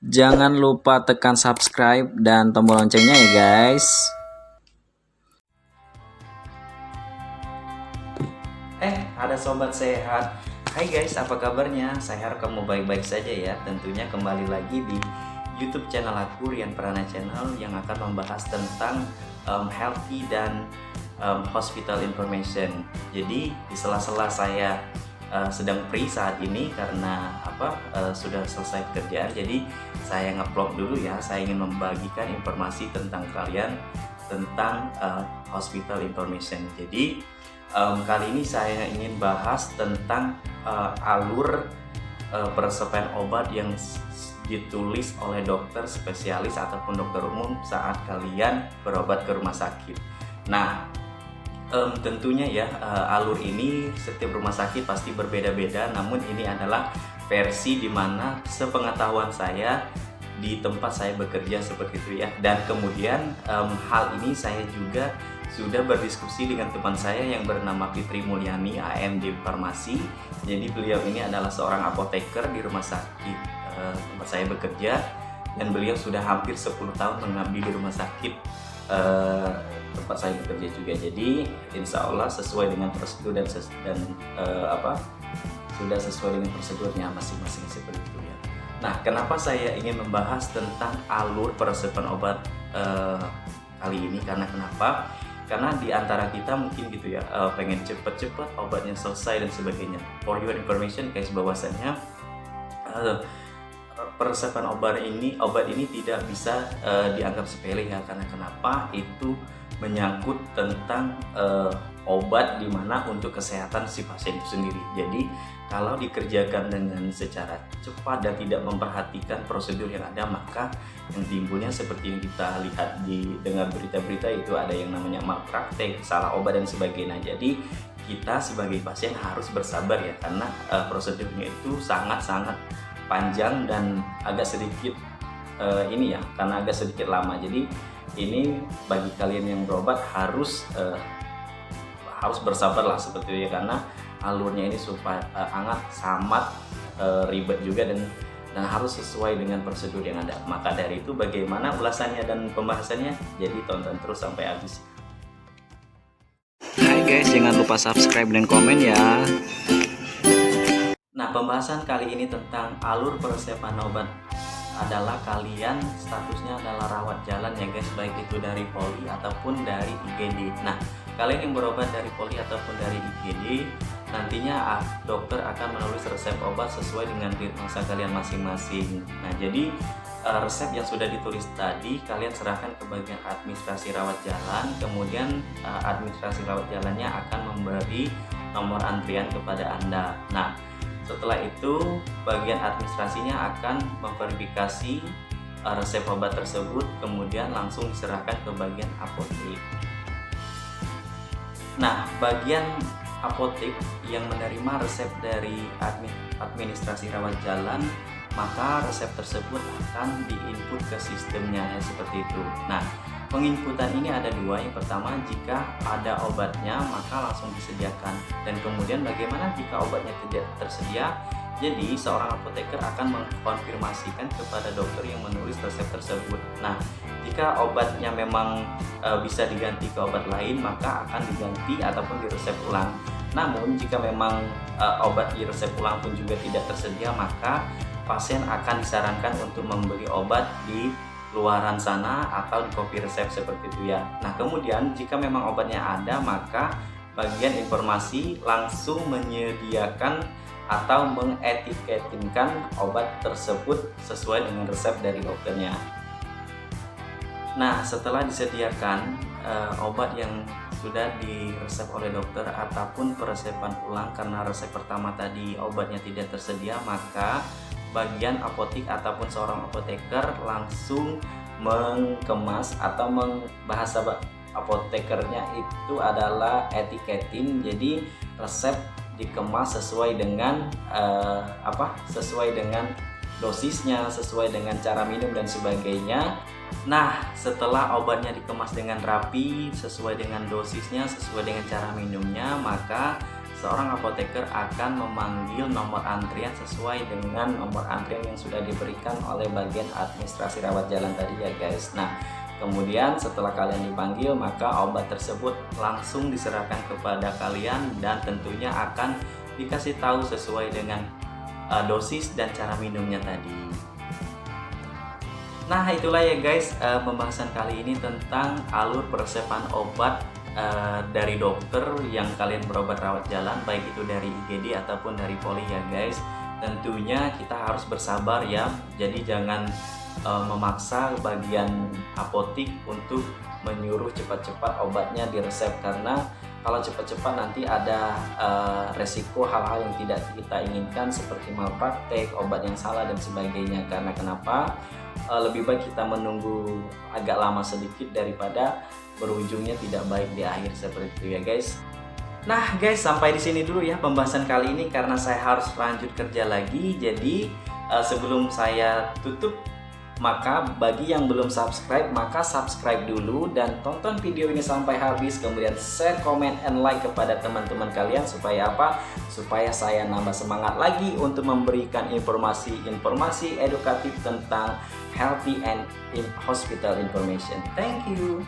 Jangan lupa tekan subscribe dan tombol loncengnya ya guys. Ada sobat sehat. Hai guys, apa kabarnya? Saya harap kamu baik-baik saja ya. Tentunya kembali lagi di YouTube channel aku, Rian Prana Channel, yang akan membahas tentang healthy dan hospital information. Jadi di sela-sela saya sedang free saat ini karena sudah selesai pekerjaan, jadi saya nge-vlog dulu ya. Saya ingin membagikan informasi tentang kalian tentang hospital information. Jadi kali ini saya ingin bahas tentang alur peresepan obat yang ditulis oleh dokter spesialis ataupun dokter umum saat kalian berobat ke rumah sakit. Nah, tentunya ya, alur ini setiap rumah sakit pasti berbeda-beda, namun ini adalah versi dimana sepengetahuan saya di tempat saya bekerja seperti itu ya. Dan kemudian hal ini saya juga sudah berdiskusi dengan teman saya yang bernama Fitri Mulyani, AMD Farmasi. Jadi beliau ini adalah seorang apoteker di rumah sakit tempat saya bekerja, dan beliau sudah hampir 10 tahun mengabdi di rumah sakit tempat saya bekerja juga. Jadi insya Allah sesuai dengan prosedur dan sudah sesuai dengan prosedurnya masing-masing seperti itu ya. Nah, kenapa saya ingin membahas tentang alur peresepan obat kali ini? Karena kenapa? Karena di antara kita mungkin gitu ya, pengen cepet-cepet obatnya selesai dan sebagainya. For your information guys, bahwasannya peresepan obat ini tidak bisa dianggap sepele ya. Karena kenapa? Itu menyangkut tentang obat dimana untuk kesehatan si pasien itu sendiri. Jadi kalau dikerjakan dengan secara cepat dan tidak memperhatikan prosedur yang ada, maka yang timbulnya seperti yang kita lihat di dengar berita-berita, itu ada yang namanya malpraktek, salah obat dan sebagainya. Jadi kita sebagai pasien harus bersabar ya, karena prosedurnya itu sangat-sangat panjang dan agak sedikit karena agak sedikit lama. Jadi ini bagi kalian yang berobat harus bersabar lah seperti itu ya, karena alurnya ini sangat ribet juga dan harus sesuai dengan prosedur yang ada. Maka dari itu bagaimana ulasannya dan pembahasannya, jadi tonton terus sampai habis. Hai guys, jangan lupa subscribe dan komen ya. Nah, pembahasan kali ini tentang alur peresepan obat adalah kalian statusnya adalah rawat jalan ya guys, baik itu dari poli ataupun dari IGD. Nah, kalian yang berobat dari poli ataupun dari IGD, nantinya dokter akan menulis resep obat sesuai dengan masa kalian masing-masing. Nah, jadi resep yang sudah ditulis tadi kalian serahkan ke bagian administrasi rawat jalan, kemudian administrasi rawat jalannya akan memberi nomor antrian kepada Anda. Nah, setelah itu bagian administrasinya akan memverifikasi resep obat tersebut, kemudian langsung diserahkan ke bagian apotek. Nah, bagian apotek yang menerima resep dari administrasi rawat jalan, maka resep tersebut akan diinput ke sistemnya ya, seperti itu. Nah, penginputan ini ada dua. Yang pertama, jika ada obatnya maka langsung disediakan, dan kemudian bagaimana jika obatnya tidak tersedia. Jadi seorang apoteker akan mengkonfirmasikan kepada dokter yang menulis resep tersebut. Nah, jika obatnya memang bisa diganti ke obat lain, maka akan diganti ataupun diresep ulang. Namun jika memang obat di resep ulang pun juga tidak tersedia, maka pasien akan disarankan untuk membeli obat di luaran sana atau di kopi resep seperti itu ya. Nah, kemudian jika memang obatnya ada, maka bagian informasi langsung menyediakan atau mengetiketinkan obat tersebut sesuai dengan resep dari dokternya. Nah, setelah disediakan obat yang sudah diresep oleh dokter ataupun peresepan ulang karena resep pertama tadi obatnya tidak tersedia, maka bagian apotek ataupun seorang apoteker langsung mengemas atau bahasa apotekernya itu adalah etiketing. Jadi resep dikemas sesuai dengan sesuai dengan dosisnya, sesuai dengan cara minum dan sebagainya. Nah, setelah obatnya dikemas dengan rapi, sesuai dengan dosisnya, sesuai dengan cara minumnya, maka seorang apoteker akan memanggil nomor antrian sesuai dengan nomor antrian yang sudah diberikan oleh bagian administrasi rawat jalan tadi ya guys. Nah, kemudian setelah kalian dipanggil, maka obat tersebut langsung diserahkan kepada kalian dan tentunya akan dikasih tahu sesuai dengan dosis dan cara minumnya tadi. Nah, itulah ya guys pembahasan kali ini tentang alur peresepan obat dari dokter yang kalian berobat rawat jalan, baik itu dari IGD ataupun dari poli ya guys. Tentunya kita harus bersabar ya, jadi jangan memaksa bagian apotik untuk menyuruh cepat-cepat obatnya diresep, karena kalau cepat-cepat nanti ada resiko hal-hal yang tidak kita inginkan seperti malpraktek, obat yang salah dan sebagainya. Karena kenapa? Lebih baik kita menunggu agak lama sedikit daripada berujungnya tidak baik di akhir seperti itu ya guys. Nah guys, sampai di sini dulu ya pembahasan kali ini karena saya harus lanjut kerja lagi. Jadi sebelum saya tutup, maka bagi yang belum subscribe, maka subscribe dulu dan tonton video ini sampai habis. Kemudian share, comment, and like kepada teman-teman kalian. Supaya apa? Supaya saya nambah semangat lagi untuk memberikan informasi-informasi edukatif tentang healthy and hospital information. Thank you.